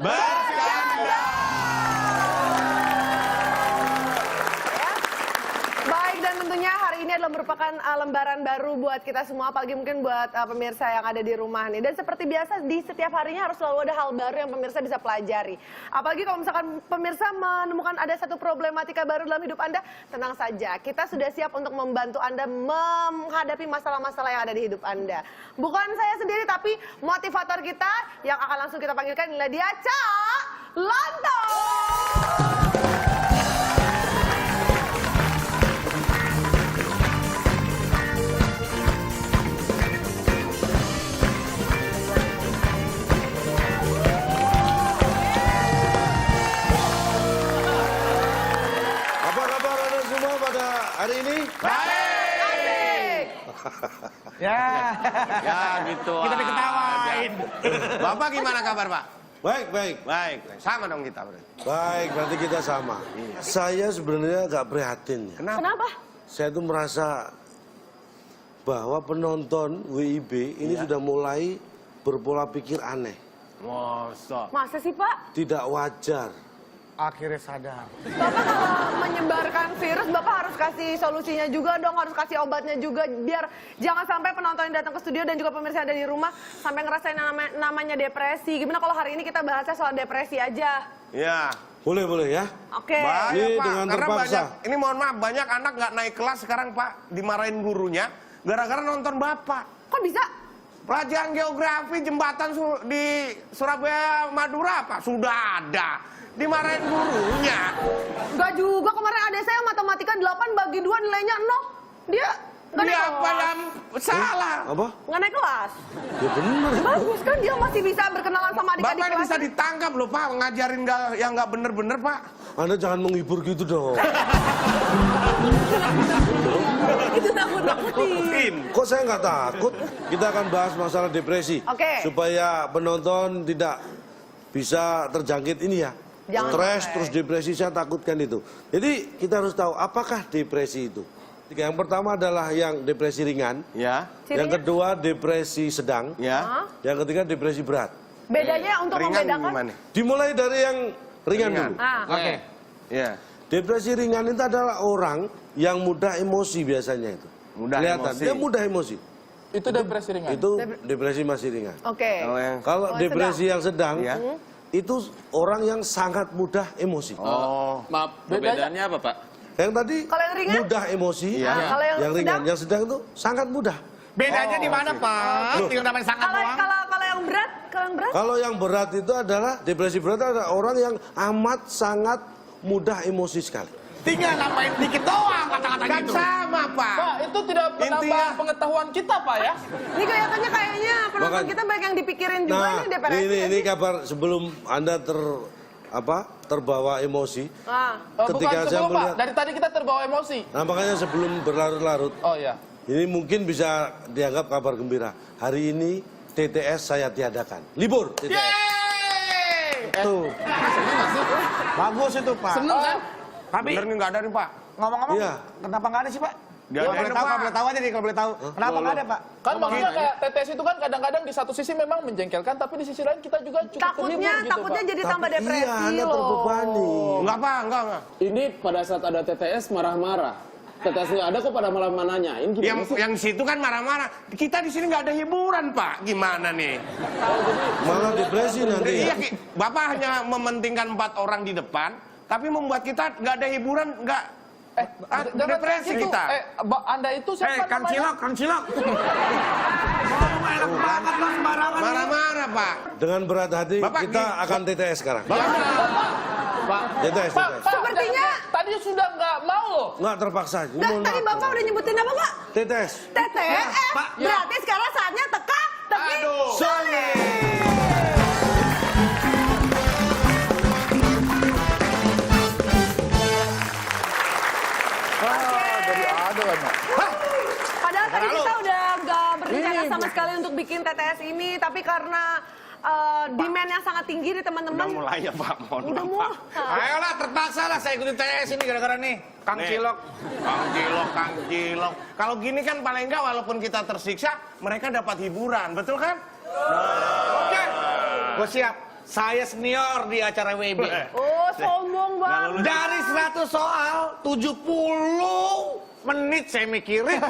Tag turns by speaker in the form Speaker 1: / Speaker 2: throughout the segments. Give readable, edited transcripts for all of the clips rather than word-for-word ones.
Speaker 1: Bercanda.
Speaker 2: Baik, dan tentunya hari ini adalah merupakan lembaran baru buat kita semua, apalagi mungkin buat pemirsa yang ada di rumah nih. Dan seperti biasa, di setiap harinya harus selalu ada hal baru yang pemirsa bisa pelajari. Apalagi kalau misalkan pemirsa menemukan ada satu problematika baru dalam hidup Anda, tenang saja, kita sudah siap untuk membantu Anda menghadapi masalah-masalah yang ada di hidup Anda. Bukan saya sendiri, tapi motivator kita yang akan langsung kita panggilkan adalah dia, Cak Lonto.
Speaker 3: Hari ini?
Speaker 2: Baik.
Speaker 1: Ya gitu.
Speaker 4: Kita diketawain.
Speaker 1: Bapak gimana kabar, Pak?
Speaker 3: Baik, baik.
Speaker 1: Baik, sama dong kita berarti.
Speaker 3: Baik, berarti kita sama. Saya sebenarnya agak prihatin ya.
Speaker 2: Kenapa?
Speaker 3: Saya tuh merasa bahwa penonton WIB ini sudah mulai berpola pikir aneh.
Speaker 1: Masa
Speaker 2: sih, Pak?
Speaker 3: Tidak wajar.
Speaker 4: Akhirnya sadar.
Speaker 2: Bapak kalau menyebarkan virus, Bapak harus kasih solusinya juga dong, harus kasih obatnya juga, biar jangan sampai penonton yang datang ke studio dan juga pemirsa yang ada di rumah sampai ngerasain namanya depresi. Gimana kalau hari ini kita bahasnya soal depresi aja?
Speaker 1: Ya.
Speaker 3: Boleh ya?
Speaker 2: Oke.
Speaker 1: Bahaya,
Speaker 3: Ini
Speaker 1: Pak.
Speaker 3: dengan
Speaker 1: Karena
Speaker 3: terpaksa.
Speaker 1: ini mohon maaf, banyak anak nggak naik kelas sekarang, Pak. Dimarahin gurunya, gara-gara nonton Bapak.
Speaker 2: Kok bisa?
Speaker 1: Pelajaran geografi jembatan di Surabaya Madura, Pak, sudah ada. Dimarahin gurunya.
Speaker 2: Enggak juga, kemarin adik saya matematika 8 bagi 2 nilainya 0. Dia nggak naik
Speaker 1: Dia apa
Speaker 2: kelas.
Speaker 1: yang salah?
Speaker 3: Apa?
Speaker 2: Nggak naik kelas.
Speaker 3: Ya bener.
Speaker 2: Bagus kan, dia masih bisa berkenalan sama adik-adik
Speaker 1: Bapak ini
Speaker 2: kelas.
Speaker 1: bisa ditangkap loh, Pak, ngajarin yang nggak bener-bener, Pak.
Speaker 3: Anda jangan menghibur gitu dong.
Speaker 2: Itu nakut-nakutin.
Speaker 3: Kok saya nggak takut? Kita akan bahas masalah depresi.
Speaker 2: Oke.
Speaker 3: Supaya penonton tidak bisa terjangkit ini ya.
Speaker 2: Jangan
Speaker 3: Stres
Speaker 2: sampai.
Speaker 3: terus depresi, saya takutkan itu. Jadi kita harus tahu apakah depresi itu. Yang pertama adalah yang depresi ringan.
Speaker 1: Ya.
Speaker 3: Yang kedua depresi sedang.
Speaker 1: Ya.
Speaker 3: Yang ketiga depresi berat.
Speaker 2: Bedanya untuk
Speaker 1: Ringan
Speaker 2: membedakan.
Speaker 1: gimana?
Speaker 3: Dimulai dari yang ringan dulu.
Speaker 1: Oke. Ya.
Speaker 3: Depresi ringan itu adalah orang yang mudah emosi biasanya itu.
Speaker 1: Mudah
Speaker 3: Kelihatan,
Speaker 1: emosi.
Speaker 3: dia mudah emosi.
Speaker 4: Itu depresi ringan.
Speaker 3: Itu depresi masih ringan.
Speaker 2: Oke.
Speaker 3: Kalau depresi yang sedang,
Speaker 1: Ya.
Speaker 3: itu orang yang sangat mudah emosi.
Speaker 1: Oh.
Speaker 5: Maaf, bedanya apa, Pak?
Speaker 3: Yang tadi
Speaker 2: Kalau yang ringan?
Speaker 3: mudah emosi,
Speaker 1: Iya.
Speaker 2: Kalau yang
Speaker 3: ringan,
Speaker 2: sedang?
Speaker 3: yang sedang itu sangat mudah.
Speaker 4: Bedanya di mana, Pak? Tinggal namanya sangat
Speaker 2: Kalau
Speaker 4: doang.
Speaker 2: kalau yang berat,
Speaker 3: Kalau yang berat itu adalah depresi berat adalah orang yang amat sangat mudah emosi sekali.
Speaker 4: Tinggal nambahin dikit doang kata-kata
Speaker 1: Kan
Speaker 4: gitu.
Speaker 1: sama, Pak.
Speaker 4: Pak, itu tidak menambah
Speaker 1: Intinya-
Speaker 4: pengetahuan kita, Pak ya?
Speaker 2: ini kayaknya penonton
Speaker 3: Bahkan-
Speaker 2: kita banyak yang dipikirin juga
Speaker 3: Nah,
Speaker 2: ini depresi.
Speaker 3: ini kabar sebelum Anda terbawa emosi. Ketika
Speaker 4: Bukan
Speaker 3: saya
Speaker 4: sebelum, Pak.
Speaker 3: melihat,
Speaker 4: Dari tadi kita terbawa emosi.
Speaker 3: nah makanya sebelum berlarut-larut,
Speaker 4: Oh iya.
Speaker 3: ini mungkin bisa dianggap kabar gembira. Hari ini TTS saya tiadakan. Libur TTS.
Speaker 4: Yeay!
Speaker 3: Tuh.
Speaker 6: Bagus itu, Pak.
Speaker 4: Seneng kan?
Speaker 6: Tapi
Speaker 1: Bener nih nggak ada nih, Pak.
Speaker 6: ngomong-ngomong,
Speaker 3: Iya.
Speaker 6: kenapa nggak ada sih, Pak?
Speaker 1: Nggak ada,
Speaker 6: Kalau
Speaker 1: Pak.
Speaker 6: boleh tahu aja nih, kalau boleh tahu. Kenapa nggak ada, Pak?
Speaker 4: Kan maksudnya kayak TTS itu kan kadang-kadang di satu sisi memang menjengkelkan, tapi di sisi lain kita juga cukup
Speaker 2: Takutnya
Speaker 4: terhibur gitu, Pak.
Speaker 2: jadi tambah
Speaker 3: Tapi
Speaker 2: depresi
Speaker 3: iya, Anda
Speaker 2: loh.
Speaker 3: terbebani.
Speaker 1: Enggak, Pak, enggak.
Speaker 5: Ini pada saat ada TTS marah-marah. TTS nggak ada kok pada malah nanyain gimana sih?
Speaker 1: Yang situ kan marah-marah. Kita di sini nggak ada hiburan, Pak. Gimana nih?
Speaker 3: Malah depresi nanti
Speaker 1: Iya,
Speaker 3: ya.
Speaker 1: Bapak hanya mementingkan 4 orang di depan, tapi membuat kita nggak ada hiburan, nggak
Speaker 4: Jangan
Speaker 1: depresi
Speaker 4: gitu.
Speaker 1: kita.
Speaker 4: Anda itu siapa
Speaker 6: Kang
Speaker 4: namanya?
Speaker 6: Cilok. Enak banget lah sembarangan.
Speaker 1: Marah-marah, Pak.
Speaker 3: Dengan berat hati
Speaker 1: Bapak,
Speaker 3: kita
Speaker 1: gini.
Speaker 3: akan TTS sekarang.
Speaker 5: Pak,
Speaker 3: TTS,
Speaker 4: Pak,
Speaker 3: TTS.
Speaker 2: Sepertinya-
Speaker 4: tadi sudah nggak mau loh.
Speaker 3: Nggak terpaksa.
Speaker 2: Nah,
Speaker 3: Mohon
Speaker 2: tadi
Speaker 3: maaf.
Speaker 2: Bapak udah nyebutin apa, Pak?
Speaker 3: TTS.
Speaker 2: TTS. Berarti sekarang saatnya teka.
Speaker 3: Solid.
Speaker 4: Jadi ada kan, Pak.
Speaker 2: Padahal tadi kita udah nggak berencana sama sekali untuk bikin TTS ini, tapi karena demand yang sangat tinggi di teman-teman.
Speaker 1: Udah mulai ya, Pak. Mohon
Speaker 2: Udah
Speaker 1: maaf, Pak.
Speaker 2: mulai.
Speaker 6: Ayolah, terpaksa lah saya ikutin TS ini gara-gara nih. Kang
Speaker 1: Nih.
Speaker 6: Cilok.
Speaker 1: Kang Cilok. Kalau gini kan paling enggak walaupun kita tersiksa, mereka dapat hiburan, betul kan?
Speaker 6: Oke, gue siap. saya senior di acara WIB.
Speaker 2: Oh, sombong banget.
Speaker 6: Dari 100 soal, 70 menit saya mikirin.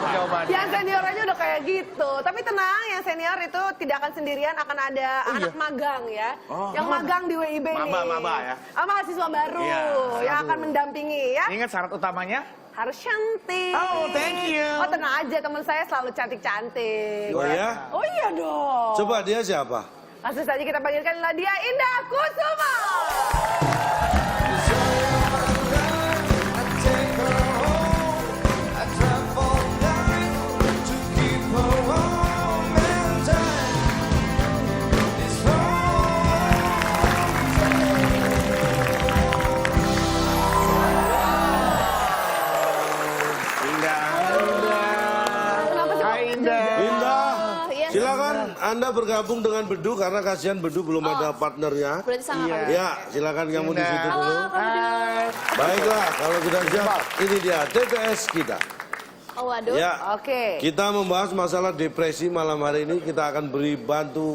Speaker 6: Jawabannya.
Speaker 2: Yang senior aja udah kayak gitu. Tapi tenang, yang senior itu tidak akan sendirian, akan ada anak magang ya. Yang magang di WIB nih.
Speaker 6: Maba ya.
Speaker 2: Mahasiswa baru
Speaker 6: Iya.
Speaker 2: yang akan mendampingi ya.
Speaker 6: Ingat syarat utamanya?
Speaker 2: Harus cantik.
Speaker 6: Oh, thank you.
Speaker 2: Oh, tenang aja, teman saya selalu cantik-cantik.
Speaker 3: Oh ya?
Speaker 2: Oh iya dong.
Speaker 3: Coba dia siapa?
Speaker 2: Langsung saja kita panggilkan dia Indah Kusuma.
Speaker 3: Silakan Anda bergabung dengan Bedu karena kasihan Bedu belum ada partnernya.
Speaker 7: Berarti sama Kak
Speaker 3: Ya, silakan kamu di situ dulu.
Speaker 7: Halo.
Speaker 3: Baiklah, kalau kita siap, ini dia TPS kita.
Speaker 7: Oh waduh.
Speaker 3: Ya,
Speaker 2: Oke.
Speaker 3: kita membahas masalah depresi malam hari ini. Kita akan beri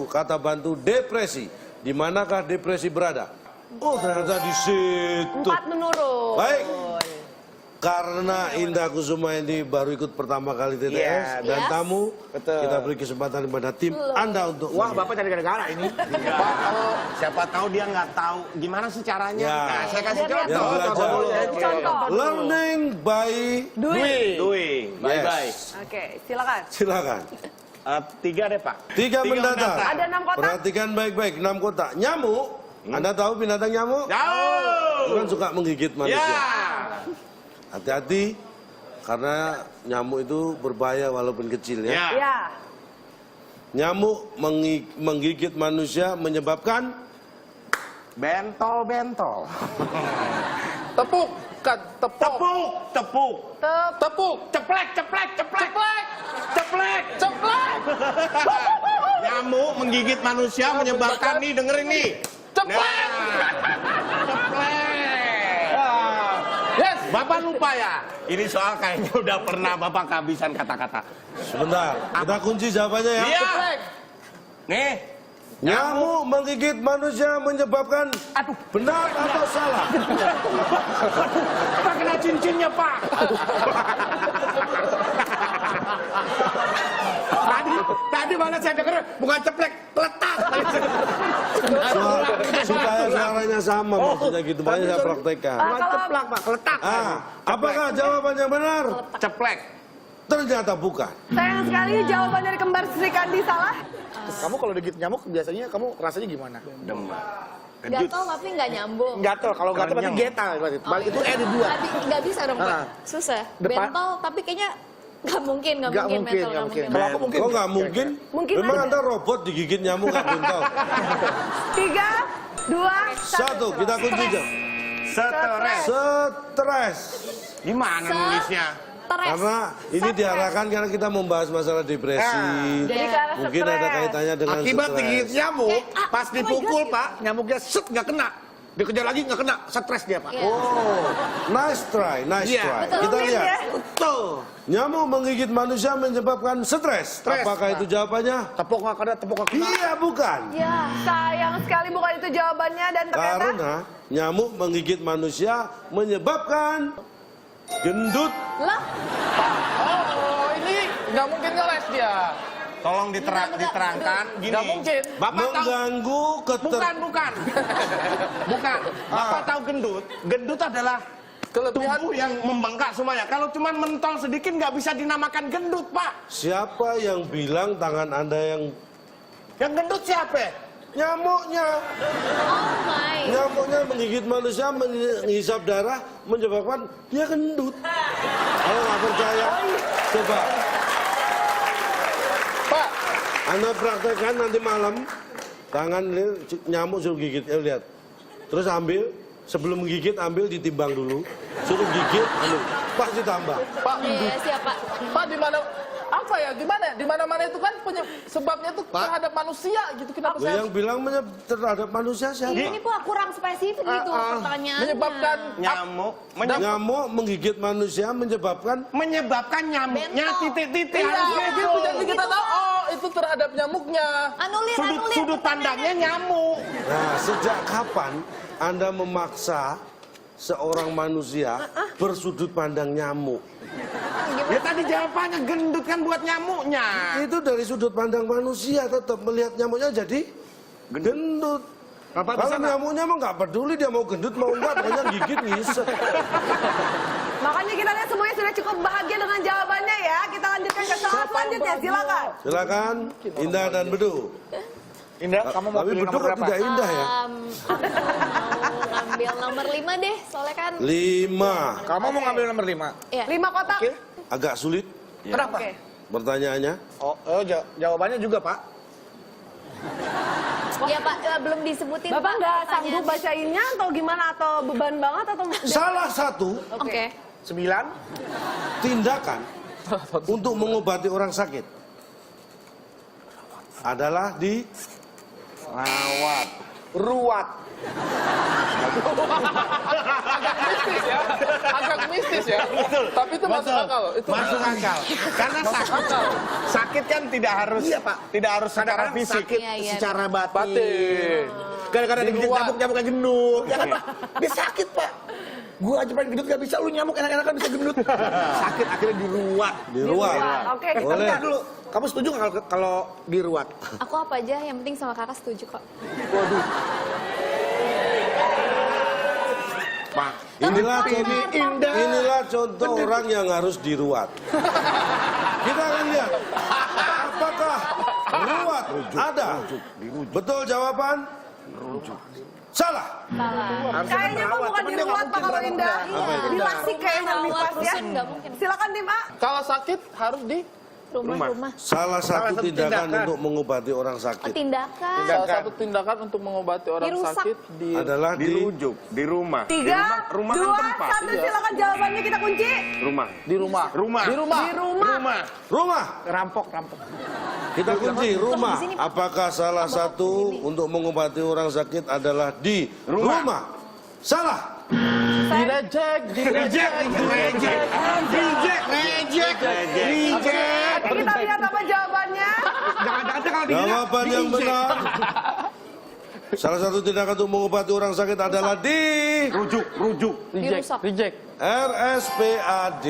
Speaker 3: kata bantu depresi. Di manakah depresi berada? Oh, ternyata di situ.
Speaker 2: 4 menurun.
Speaker 3: Baik. Karena Indah Kusuma ini baru ikut pertama kali TTS dan
Speaker 7: Yes.
Speaker 3: tamu,
Speaker 6: Betul.
Speaker 3: kita beri kesempatan kepada tim Anda untuk
Speaker 6: Wah, Bapak cari gara-gara ini.
Speaker 1: Pak, kalau siapa tahu dia nggak tahu gimana sih caranya.
Speaker 3: Ya.
Speaker 1: Nah, saya kasih
Speaker 2: Biar
Speaker 1: contoh.
Speaker 3: dia belajar.
Speaker 2: Contoh.
Speaker 3: Learning by
Speaker 1: Doing.
Speaker 3: Yes.
Speaker 2: Oke, silakan.
Speaker 3: Silakan.
Speaker 1: 3 deh, Pak.
Speaker 3: 3 mendatar.
Speaker 2: Ada 6 kotak.
Speaker 3: Perhatikan baik-baik, 6 kotak. Nyamuk. Anda tahu binatang nyamuk?
Speaker 1: Jauh.
Speaker 3: Itu kan suka menggigit
Speaker 1: Ya.
Speaker 3: manusia. Hati-hati karena nyamuk itu berbahaya walaupun kecil ya.
Speaker 1: Ya.
Speaker 2: Ya.
Speaker 3: Nyamuk menggigit manusia menyebabkan
Speaker 1: Bentol.
Speaker 4: Tepuk, kan, tepuk,
Speaker 1: Tepuk.
Speaker 4: tepuk,
Speaker 1: Ceplek. Nyamuk menggigit manusia menyebabkan nih, dengerin nih.
Speaker 4: ceplek.
Speaker 1: Ceplek.
Speaker 4: Yes.
Speaker 1: Bapak lupa ya? Ini soal kayaknya udah pernah Bapak kehabisan kata-kata.
Speaker 3: sebentar. Kita kunci jawabannya ya.
Speaker 1: Iya. Nih.
Speaker 3: Nyamuk menggigit manusia menyebabkan benar atau salah?
Speaker 1: Pak kena cincinnya, Pak. Tadi mana saya denger bukan ceplek, letak.
Speaker 3: Supaya suaranya sama maksudnya gitu. Makanya saya praktekkan.
Speaker 1: Bukan ceplak, Pak, letak.
Speaker 3: Apakah jawabannya benar?
Speaker 1: Ceplek.
Speaker 3: Ternyata bukan.
Speaker 2: Sayang sekali jawaban dari kembar Sri Kandi salah.
Speaker 6: Kamu kalau digigit nyamuk biasanya kamu rasanya gimana?
Speaker 1: Demam.
Speaker 7: Gatel tapi nggak nyambung.
Speaker 6: Gatel, kalau gatel berarti getal. Balik itu di 2.
Speaker 7: Nggak bisa dong Pak.
Speaker 6: Ah.
Speaker 7: Susah.
Speaker 6: Depan.
Speaker 7: Bentol tapi kayaknya nggak mungkin
Speaker 6: Nggak
Speaker 7: mental,
Speaker 6: mungkin.
Speaker 7: nggak mungkin.
Speaker 6: Kalau aku mungkin.
Speaker 3: Kok nggak mungkin?
Speaker 2: Mungkin
Speaker 3: Memang
Speaker 2: aja.
Speaker 3: Anda robot digigit nyamuk nggak bentol.
Speaker 2: 3, 2,
Speaker 3: 1, kita kunci jam.
Speaker 1: Stres.
Speaker 3: Stres.
Speaker 1: Gimana nulisnya?
Speaker 7: Stres.
Speaker 3: Karena ini diarahkan karena kita membahas masalah depresi.
Speaker 2: Jadi ke arah
Speaker 3: Mungkin ada
Speaker 2: stres.
Speaker 3: kaitannya dengan
Speaker 6: Akibat
Speaker 3: stres.
Speaker 6: digigit nyamuk, pas
Speaker 7: oh my
Speaker 6: dipukul,
Speaker 7: God.
Speaker 6: Pak, nyamuknya set nggak kena. Dikejar lagi nggak kena, stres dia, Pak.
Speaker 7: Iya.
Speaker 3: Nice try, nice
Speaker 6: Iya.
Speaker 3: try.
Speaker 7: Betul.
Speaker 3: Kita lihat.
Speaker 2: ya.
Speaker 6: Betul.
Speaker 3: Nyamuk menggigit manusia menyebabkan stres.
Speaker 6: Stres,
Speaker 3: Apakah
Speaker 6: Pak.
Speaker 3: itu jawabannya?
Speaker 6: Tepuk nggak kena, tepuk nggak kena.
Speaker 3: Iya, bukan.
Speaker 7: Ya.
Speaker 2: Sayang sekali bukan itu jawabannya dan ternyata
Speaker 3: Karena nyamuk menggigit manusia menyebabkan gendut.
Speaker 7: Lah.
Speaker 4: Oh, ini nggak mungkin ngeles dia.
Speaker 1: Tolong diterangkan gini.
Speaker 4: Nggak mungkin.
Speaker 1: Bapak tahu
Speaker 3: Mengganggu
Speaker 1: bukan. Bukan. Bapak tahu gendut? Gendut adalah
Speaker 4: Kelebihan
Speaker 1: tubuh yang membengkak semuanya. Kalau cuma mentol sedikit nggak bisa dinamakan gendut, Pak.
Speaker 3: Siapa yang bilang tangan Anda yang
Speaker 1: Yang gendut siapa?
Speaker 3: nyamuknya?
Speaker 7: Oh my.
Speaker 3: Nyamuknya menggigit manusia, menghisap darah, menyebabkan dia gendut. Kalau nggak percaya, coba
Speaker 4: Pak,
Speaker 3: Anda praktekkan nanti malam. Tangan nyamuk suruh gigit, lihat. Terus ambil, sebelum menggigit ambil ditimbang dulu. Suruh gigit, ambil. Pasti tambah.
Speaker 4: Pak,
Speaker 7: Iya siap Pak.
Speaker 4: Pak di mana? Apa ya? Gimana? Di mana-mana itu kan sebabnya tuh terhadap manusia gitu. Kenapa
Speaker 3: Loh,
Speaker 4: saya
Speaker 3: yang bilang terhadap manusia siapa?
Speaker 7: Ini kok kurang spesifik gitu pertanyaannya.
Speaker 4: menyebabkan
Speaker 3: Nyamuk menggigit manusia menyebabkan
Speaker 1: Menyebabkan nyamuknya
Speaker 7: Bentol.
Speaker 1: titik-titik.
Speaker 4: Iya,
Speaker 1: Harusnya
Speaker 4: gitu.
Speaker 1: gitu.
Speaker 4: Jadi kita tahu. Oh, itu terhadap nyamuknya.
Speaker 7: Anulir,
Speaker 1: Sudut pandangnya nyamuk.
Speaker 3: Nah, sejak kapan Anda memaksa seorang manusia bersudut pandang nyamuk?
Speaker 1: Ya tadi jawabannya gendut kan buat nyamuknya.
Speaker 3: Itu dari sudut pandang manusia tetap melihat nyamuknya jadi gendut.
Speaker 6: Bapak
Speaker 3: Kalau
Speaker 6: bisa nggak?
Speaker 3: nyamuknya mah nggak peduli dia mau gendut mau enggak, pokoknya gigit ngisep.
Speaker 2: Makanya kita lihat semuanya sudah cukup bahagia dengan jawabannya ya. Kita lanjutkan ke soal selanjutnya, silakan.
Speaker 3: Silakan Indah dan Bedu.
Speaker 6: Indah, kamu mau
Speaker 3: Tapi
Speaker 6: pilih
Speaker 3: Bedu
Speaker 6: nomor
Speaker 3: kan
Speaker 6: berapa?
Speaker 3: tidak indah ya.
Speaker 7: Aku mau ngambil nomor 5 deh, soalnya kan
Speaker 3: 5.
Speaker 6: Kamu mau ngambil nomor 5?
Speaker 7: ya.
Speaker 2: 5 kotak.
Speaker 6: Oke.
Speaker 3: Agak sulit
Speaker 6: Kenapa?
Speaker 2: Oke.
Speaker 3: pertanyaannya.
Speaker 6: Oh, jawabannya juga, Pak.
Speaker 7: Ya Pak, belum disebutin.
Speaker 2: Bapak
Speaker 7: Pak,
Speaker 2: nggak
Speaker 7: pertanyaannya.
Speaker 2: sanggup bacainnya atau gimana? Atau beban banget atau?
Speaker 3: Salah satu
Speaker 7: Oke.
Speaker 6: 9.
Speaker 3: tindakan untuk mengobati orang sakit adalah di
Speaker 6: Rawat. Ruat.
Speaker 4: Agak mistis ya. Tapi itu masuk akal. Itu
Speaker 1: Masuk akal. Karena sakit kan tidak harus
Speaker 6: Iya, Pak.
Speaker 1: tidak harus secara
Speaker 6: Kadang-kadang
Speaker 1: fisik.
Speaker 6: sakit
Speaker 7: Iya, iya.
Speaker 6: secara batin.
Speaker 4: batin.
Speaker 6: Kadang-kadang digigit
Speaker 4: Diruat.
Speaker 6: nyamuk-nyamuknya gendut. Ya kan, Pak? Dia sakit, Pak. Gua aja pengen gendut gak bisa, lu nyamuk enak-enakan bisa gendut. Sakit akhirnya diruat.
Speaker 3: ruang.
Speaker 2: Oke.
Speaker 3: Boleh.
Speaker 6: Bentar dulu. Kamu setuju nggak kalau diruat?
Speaker 7: Aku apa aja, yang penting sama kakak setuju kok.
Speaker 1: Pak,
Speaker 3: Inilah contoh,
Speaker 6: Indah.
Speaker 3: inilah contoh orang yang harus diruat. Kita akan lihat apakah ruat ada. Betul jawaban? Salah.
Speaker 2: Kayaknya kok bukan diruat Pak kalau Indah. Dilasik kayaknya lebih pas ya.
Speaker 7: Rusun nggak mungkin.
Speaker 2: Silakan tim A.
Speaker 4: Kalau sakit harus di
Speaker 7: Rumah.
Speaker 3: Salah satu
Speaker 6: satu
Speaker 3: tindakan
Speaker 6: tindakan.
Speaker 3: untuk mengobati orang
Speaker 7: Oh,
Speaker 3: sakit
Speaker 7: tindakan.
Speaker 4: salah satu tindakan untuk mengobati orang
Speaker 7: Dirusak.
Speaker 4: sakit di
Speaker 3: adalah di
Speaker 1: dirujuk di rumah.
Speaker 2: 3,
Speaker 1: rumah
Speaker 2: 2,
Speaker 1: kan tempat.
Speaker 2: 1, silakan jawabannya kita kunci.
Speaker 1: Rumah.
Speaker 4: di rumah.
Speaker 1: Rumah.
Speaker 4: Di rumah.
Speaker 2: Di rumah.
Speaker 1: Rumah.
Speaker 3: rumah.
Speaker 6: Rampok.
Speaker 3: Kita kunci rumah.
Speaker 7: di sini, Pak.
Speaker 3: Apakah salah satu untuk mengobati orang sakit adalah di rumah? Salah.
Speaker 4: Direject.
Speaker 2: Kita lihat apa jawabannya.
Speaker 6: Jangan-jangan kalau dihina,
Speaker 3: Jawaban yang benar. Salah satu tindakan untuk mengobati orang sakit adalah di
Speaker 1: Rujuk.
Speaker 7: Dirusak.
Speaker 4: Reject.
Speaker 3: RSPAD.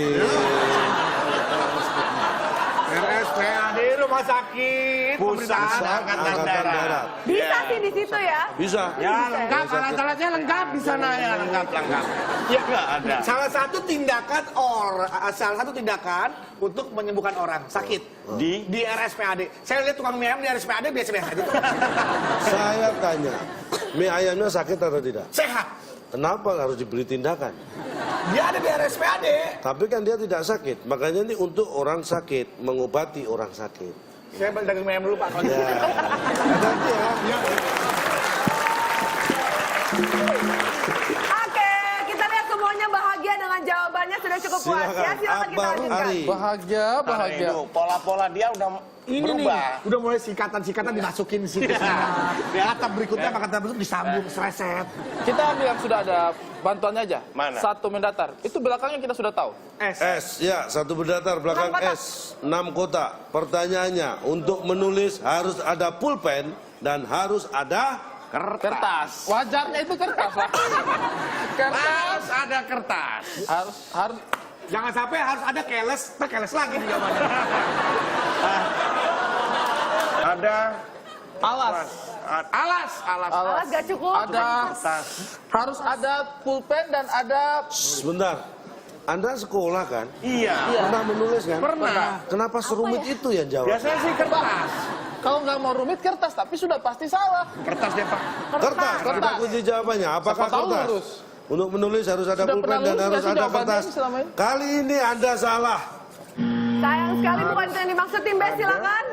Speaker 1: RSPAD Rumah Sakit
Speaker 3: Pusat Angkatan Darat.
Speaker 2: Bisa sih di situ ya.
Speaker 3: Bisa.
Speaker 1: Ya lengkap, alat-alatnya lengkap di sana ya, lengkap. Ya nggak ada.
Speaker 6: salah satu tindakan untuk menyembuhkan orang sakit di RSPAD. Saya lihat tukang mie ayam di RSPAD biasa-biasa aja.
Speaker 3: Saya tanya, mie ayamnya sakit atau tidak?
Speaker 6: Sehat.
Speaker 3: Kenapa harus diberi tindakan?
Speaker 6: Dia ada di RSPAD.
Speaker 3: Tapi kan dia tidak sakit. Makanya ini untuk orang sakit, mengobati orang sakit.
Speaker 6: Saya balik dagang mie ayam dulu, Pak.
Speaker 3: Ya. Hati-hati ya.
Speaker 2: Oke, kita lihat semuanya bahagia dengan jawabannya sudah cukup puas ya.
Speaker 3: Silakan,
Speaker 2: Silakan kita
Speaker 3: Abang
Speaker 2: lanjutkan.
Speaker 3: Ari.
Speaker 4: Bahagia.
Speaker 1: Pola-pola dia udah berubah.
Speaker 6: Udah mulai sikatan-sikatan dimasukin sih. Ya, kata berikutnya apa kata berikut disambung sereset.
Speaker 4: Kita ambil yang sudah ada bantuannya aja.
Speaker 1: Mana?
Speaker 4: Satu mendatar. Itu belakangnya kita sudah tahu.
Speaker 3: S, ya, satu berdatar belakang
Speaker 2: 6 kotak.
Speaker 3: S, 6 kotak. Pertanyaannya, untuk menulis harus ada pulpen dan harus ada
Speaker 4: Kertas. Wajarnya itu kertas lah. Kertas.
Speaker 1: Harus ada kertas.
Speaker 4: Harus.
Speaker 6: Jangan sampai harus ada keles lagi di jawabannya.
Speaker 1: Ada
Speaker 4: Alas.
Speaker 2: Alas gak cukup.
Speaker 4: Ada. Harus ada pulpen dan ada.
Speaker 3: Sebentar. Anda sekolah kan?
Speaker 1: Iya.
Speaker 3: Pernah menulis kan?
Speaker 1: Pernah.
Speaker 3: Kenapa serumit itu yang jawab?
Speaker 1: Biasanya sih kertas.
Speaker 4: Kalau nggak mau rumit kertas, tapi sudah pasti salah.
Speaker 1: Kertas deh, Pak.
Speaker 3: Kertas. Kita kunci jawabannya. Apakah
Speaker 4: Siapa tahu
Speaker 3: kertas?
Speaker 4: lurus.
Speaker 3: Untuk menulis harus ada
Speaker 4: Sudah
Speaker 3: pulpen
Speaker 4: pernah
Speaker 3: dan
Speaker 4: lurus
Speaker 3: harus
Speaker 4: nggak sih
Speaker 3: ada
Speaker 4: jawabannya
Speaker 3: kertas.
Speaker 4: ini selama ini?
Speaker 3: Kali ini Anda salah.
Speaker 2: Sayang sekali bukan itu yang dimaksud tim B, silakan.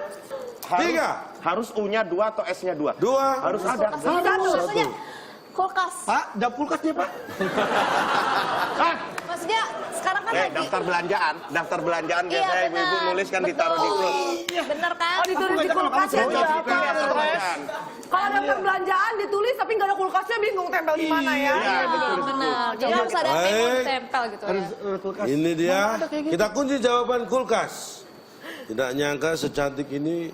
Speaker 3: 3,
Speaker 1: Harus U-nya 2 atau S-nya 2?
Speaker 3: 2,
Speaker 1: Harus ada.
Speaker 7: Maksudnya kulkas.
Speaker 6: Pak, jawab kulkas dia, Pak.
Speaker 7: Maksudnya sekarang kan lagi.
Speaker 1: Daftar belanjaan
Speaker 7: Iya,
Speaker 1: biasanya ibu-ibu
Speaker 7: benar.
Speaker 1: nulis kan ditaruh di
Speaker 7: Betul.
Speaker 1: kulkas.
Speaker 7: Bener kan?
Speaker 2: Oh ditulis di kulkas ya berapa?
Speaker 1: Daftar belanjaan.
Speaker 2: Kalau daftar belanjaan ditulis tapi nggak ada kulkasnya bingung tempel di mana ya.
Speaker 7: Iya, benar. Jadi harus ada
Speaker 3: Baik.
Speaker 7: tembok tempel gitu ya.
Speaker 3: ini dia. Kita kunci jawaban kulkas. Tidak nyangka secantik ini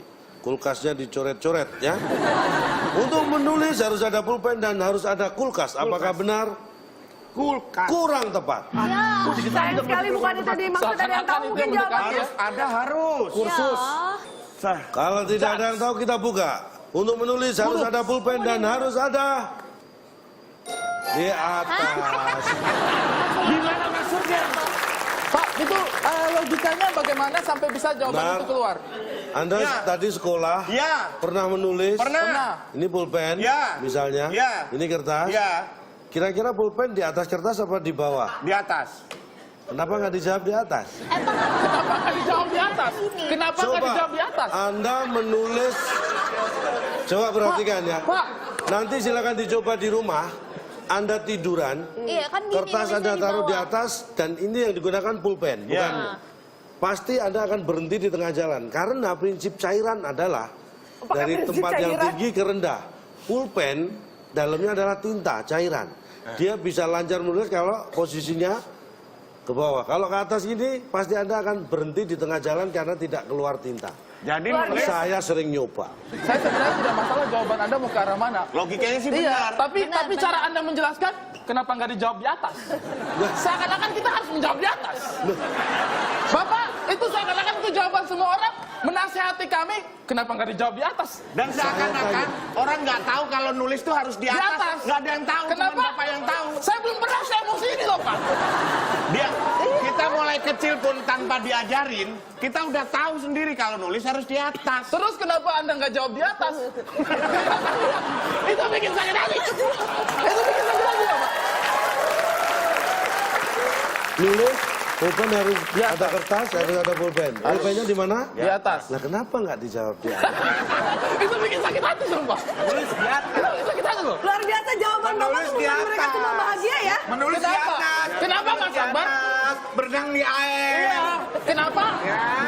Speaker 3: kulkasnya dicoret-coret ya. Untuk menulis harus ada pulpen dan harus ada kulkas. Apakah benar?
Speaker 6: Kulkas.
Speaker 3: Kurang tepat.
Speaker 2: Sayang sekali bukan itu dimaksud, ada yang tahu mungkin jawabannya.
Speaker 1: Harus.
Speaker 7: Kursus.
Speaker 3: Kalau tidak ada yang tahu kita buka. Untuk menulis harus ada pulpen dan harus ada di atas.
Speaker 1: Gimana maksudnya?
Speaker 4: Pak, itu logikanya bagaimana sampai bisa jawaban
Speaker 3: Benar.
Speaker 4: itu keluar?
Speaker 3: Anda
Speaker 1: Ya.
Speaker 3: tadi sekolah
Speaker 1: Ya.
Speaker 3: pernah menulis?
Speaker 1: Pernah.
Speaker 3: Ini pulpen,
Speaker 1: Ya.
Speaker 3: misalnya.
Speaker 1: Ya.
Speaker 3: Ini kertas.
Speaker 1: Ya,
Speaker 3: Kira-kira pulpen di atas kertas apa di bawah?
Speaker 1: di atas.
Speaker 3: Kenapa nggak dijawab di atas?
Speaker 4: Kenapa nggak dijawab di atas? Kenapa nggak dijawab di atas?
Speaker 3: Anda menulis. Coba perhatikan ya.
Speaker 4: Pak.
Speaker 3: Nanti silakan dicoba di rumah. Anda tiduran,
Speaker 7: Iya kan gini.
Speaker 3: kertas
Speaker 7: nulisnya
Speaker 3: Anda taruh di
Speaker 7: bawah.
Speaker 3: atas dan ini yang digunakan pulpen,
Speaker 1: Ya.
Speaker 3: bukan? Pasti Anda akan berhenti di tengah jalan karena prinsip cairan adalah dari
Speaker 2: prinsip
Speaker 3: tempat yang
Speaker 2: cairan?
Speaker 3: tinggi ke rendah. Pulpen dalamnya adalah tinta, cairan. Dia bisa lancar menulis kalau posisinya ke bawah. Kalau ke atas ini pasti Anda akan berhenti di tengah jalan karena tidak keluar tinta.
Speaker 1: Jadi
Speaker 2: Luar
Speaker 1: nulis
Speaker 3: Saya sering nyoba.
Speaker 4: Saya sebenarnya tidak masalah jawaban Anda mau ke arah mana.
Speaker 1: logikanya sih
Speaker 4: Iya,
Speaker 1: benar.
Speaker 4: tapi cara Anda menjelaskan kenapa nggak dijawab di atas? Seakan-akan kita harus menjawab di atas. Bapak, itu seakan-akan itu jawaban semua orang menasehati kami, kenapa nggak dijawab di atas?
Speaker 1: Dan seakan-akan orang nggak tahu kalau nulis tuh harus di
Speaker 4: Di
Speaker 1: atas.
Speaker 4: atas.
Speaker 1: Nggak ada yang tahu,
Speaker 4: Kenapa?
Speaker 1: cuma Bapak yang tahu.
Speaker 4: Saya belum pernah emosi ini loh, Pak.
Speaker 1: Kita mulai kecil pun tanpa diajarin, kita udah tahu sendiri kalau nulis harus di atas.
Speaker 4: Terus kenapa Anda nggak jawab di atas? Itu bikin saya nangis. Itu bikin saya nangis, Pak.
Speaker 3: Nulis, pulpen harus ada kertas, harus ada pulpen. Pulpennya di mana?
Speaker 4: Di atas.
Speaker 3: Nah, kenapa nggak dijawab di atas?
Speaker 4: Itu bikin sakit hati, sumpah.
Speaker 1: Nulis di atas.
Speaker 4: Itu bikin sakit hati loh.
Speaker 2: Luar biasa jawaban Bapak
Speaker 1: Menulis di
Speaker 2: membuat mereka
Speaker 1: atas.
Speaker 2: semua bahagia ya.
Speaker 1: Menulis di
Speaker 4: Kenapa?
Speaker 1: atas.
Speaker 4: Kenapa Mas Akbar?
Speaker 1: Berenang di air.
Speaker 4: Iya. Kenapa?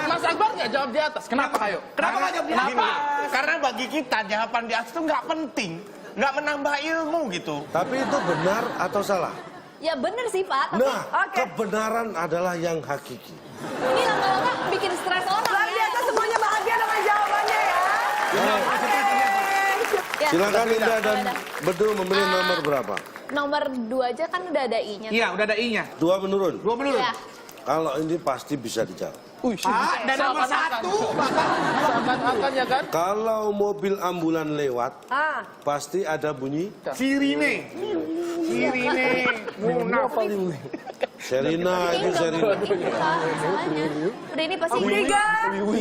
Speaker 4: Mas Akbar nggak jawab di atas? Kenapa, ayo?
Speaker 1: Kenapa nggak jawab di atas?
Speaker 4: Kenapa?
Speaker 1: Karena bagi kita jawaban di atas itu nggak penting, nggak menambah ilmu gitu.
Speaker 3: Tapi itu benar atau salah?
Speaker 7: Ya bener sih Pak, tapi
Speaker 3: Nah,
Speaker 2: Oke.
Speaker 3: kebenaran adalah yang hakiki.
Speaker 7: ini lama-lama bikin stres orang
Speaker 2: Luar
Speaker 7: ya.
Speaker 2: biasa semuanya bahagia dengan jawabannya ya.
Speaker 7: Ya.
Speaker 3: Silakan Indah dan Bedul memilih nomor berapa?
Speaker 7: Nomor 2 aja kan udah ada I-nya.
Speaker 6: Iya, udah ada I-nya.
Speaker 3: 2 menurun.
Speaker 6: Dua menurut.
Speaker 7: Iya.
Speaker 3: Kalau ini pasti bisa dijawab.
Speaker 1: Pak, dan nomor satu, Bapak.
Speaker 4: Seakan-akan ya kan?
Speaker 3: Kalau mobil ambulan lewat,
Speaker 2: Ah,
Speaker 3: pasti ada bunyi
Speaker 1: Sirine. Sirine. Munafik.
Speaker 3: Serina, itu Serina.
Speaker 7: Masalahnya. Udah ini pasti
Speaker 2: 3,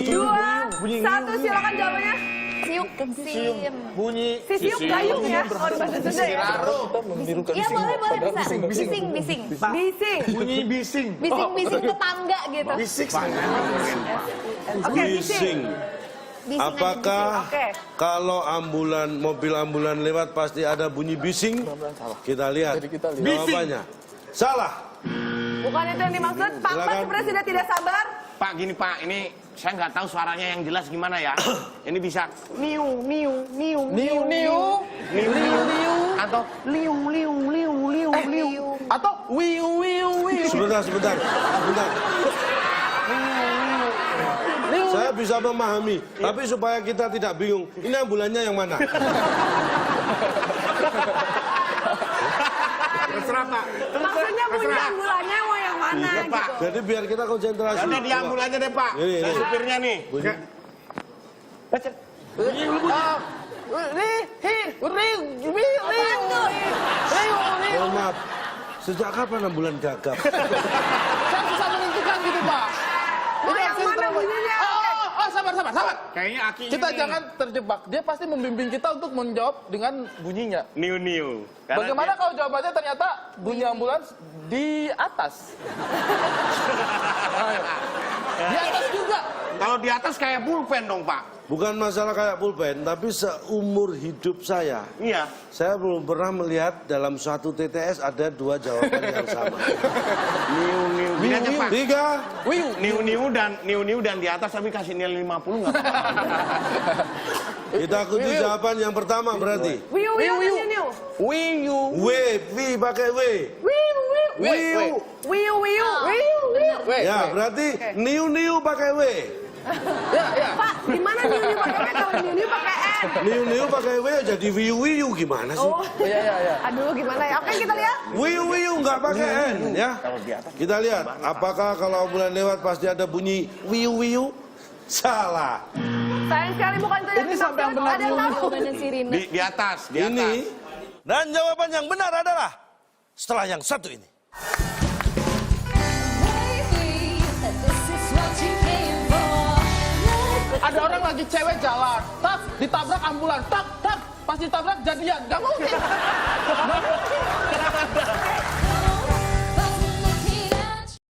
Speaker 2: 2, 1 silakan jawabannya.
Speaker 7: siuk sim.
Speaker 1: Bunyi.
Speaker 2: Sisiuk gayung ya. Oh, di bahasa Sunda ya.
Speaker 7: Iya boleh bisa. Bising.
Speaker 2: Bising.
Speaker 1: Bunyi bising.
Speaker 7: Bising tetangga gitu.
Speaker 1: Bisik.
Speaker 2: Oke, bising.
Speaker 3: Bising.
Speaker 7: Bising aja,
Speaker 3: Apakah
Speaker 2: Oke.
Speaker 3: kalau mobil ambulan lewat pasti ada bunyi bising? Kita lihat jawabannya. Salah.
Speaker 2: Bukan itu yang dimaksud. Pak
Speaker 3: Silakan.
Speaker 2: sebenarnya sudah tidak sabar.
Speaker 1: Pak, gini Pak, ini saya nggak tahu suaranya yang jelas gimana ya. Ini bisa niu, niu, niu, niu, niu, niu, niu, atau liu, liu, liu, liu, liu.
Speaker 4: Atau wiu.
Speaker 3: Sebentar. Saya bisa memahami, tapi supaya kita tidak bingung, ini ambulannya yang mana?
Speaker 1: Terserah Pak.
Speaker 2: Maksudnya bunyi ambulannya mau yang mana
Speaker 1: Iya, Pak.
Speaker 2: gitu.
Speaker 3: Jadi biar kita konsentrasi.
Speaker 1: Jadi di ambulannya deh Pak.
Speaker 3: Ini.
Speaker 1: Saya supirnya nih.
Speaker 3: Bunyi. Mohon maaf, sejak kapan ambulan gagap?
Speaker 4: Saya susah menentukan gitu, Pak.
Speaker 2: Mau
Speaker 4: Ini
Speaker 2: yang
Speaker 4: aksi
Speaker 2: mana
Speaker 4: terlalu-
Speaker 2: bunyinya?
Speaker 4: Oh, sabar.
Speaker 1: Kayaknya aki
Speaker 4: Kita
Speaker 1: ini.
Speaker 4: jangan terjebak. Dia pasti membimbing kita untuk menjawab dengan bunyinya.
Speaker 1: Niu, niu. Karena
Speaker 4: Bagaimana
Speaker 1: dia-
Speaker 4: kalau jawabannya ternyata bunyi ambulans di atas? Ayo. Di atas juga.
Speaker 1: Kalau di atas kayak pulpen dong Pak.
Speaker 3: Bukan masalah kayak pulpen, tapi seumur hidup saya
Speaker 1: Iya.
Speaker 3: belum pernah melihat dalam suatu TTS ada 2 jawaban yang sama.
Speaker 1: Niu, niu. Gini aja Pak.
Speaker 3: 3,
Speaker 1: Niu dan di atas tapi kasih nilai 50 nggak apa-apa.
Speaker 3: kita ikuti jawaban yang pertama berarti.
Speaker 2: Wiu, wiu, wiu, wiu.
Speaker 1: Wiu.
Speaker 3: W, V pakai W.
Speaker 2: Wiu, wiu.
Speaker 7: Bener.
Speaker 3: Ya, berarti niu pakai W.
Speaker 4: Ya.
Speaker 2: Pak, gimana niu pakai W kalau niu pakai N?
Speaker 3: Niu pakai W jadi wiu gimana sih?
Speaker 2: Oh.
Speaker 4: Iya.
Speaker 2: Aduh, gimana ya? Oke, kita lihat.
Speaker 3: Wiu nggak pakai N ya. Kita lihat apakah kalau bulan lewat pasti ada bunyi wiu? Salah.
Speaker 2: Sayang sekali bukan itu yang
Speaker 4: Ini sampai yang benar
Speaker 2: ada yang tahu.
Speaker 7: Jawabannya Sirina.
Speaker 1: Di atas, di atas.
Speaker 3: Ini dan jawaban yang benar adalah setelah yang satu ini.
Speaker 4: Ada orang lagi cewek jalan, tak ditabrak ambulan, tak pas ditabrak jadian, gak mungkin.